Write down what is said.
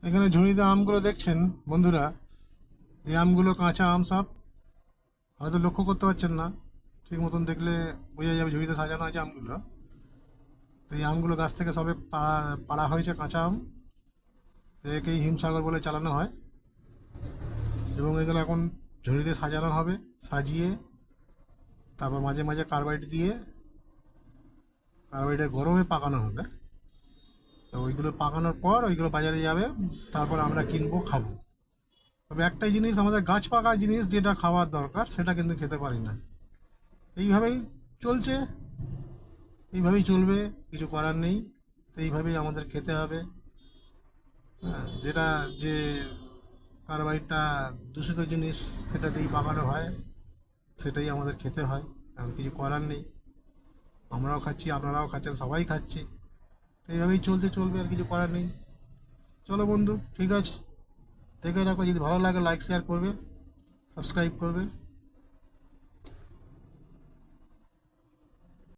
এখানে ঝুড়িতে আমগুলো দেখছেন বন্ধুরা, এই আমগুলো কাঁচা আম সব, হয়তো লক্ষ্য করতে পারছেন না, ঠিক মতন দেখলে বোঝা যাবে ঝুড়িতে সাজানো আছে আমগুলো। তো এই আমগুলো গাছ থেকে সবে পাড়া পাড়া হয়েছে, কাঁচা আম। তো একেই হিমসাগর বলে চালানো হয়, এবং এগুলো এখন ঝুড়িতে সাজানো হবে, সাজিয়ে তারপর মাঝে মাঝে কার্বাইড দিয়ে, কার্বাইডের গরমে পাকানো হবে। তো ওইগুলো পাকানোর পর ওইগুলো বাজারে যাবে, তারপর আমরা কিনবো, খাবো। তবে একটাই জিনিস, আমাদের গাছ পাকা জিনিস যেটা খাওয়ার দরকার সেটা কিন্তু খেতে পারি না। এইভাবেই চলছে, এইভাবেই চলবে, কিছু করার নেই। তো এইভাবেই আমাদের খেতে হবে। হ্যাঁ, যেটা যে কার্বাইডটা দূষিত জিনিস, সেটা দিয়েই পাকানো হয়, সেটাই আমাদের খেতে হয়। এখন কিছু করার নেই, আমরাও খাচ্ছি, আপনারাও খাচ্ছেন, সবাই খাচ্ছি। তো এইভাবেই চলতে চলবে, আর কিছু করার নেই। চলো বন্ধু, ঠিক আছে, দেখে রাখো, যদি ভালো লাগে লাইক শেয়ার করবে, সাবস্ক্রাইব করবে।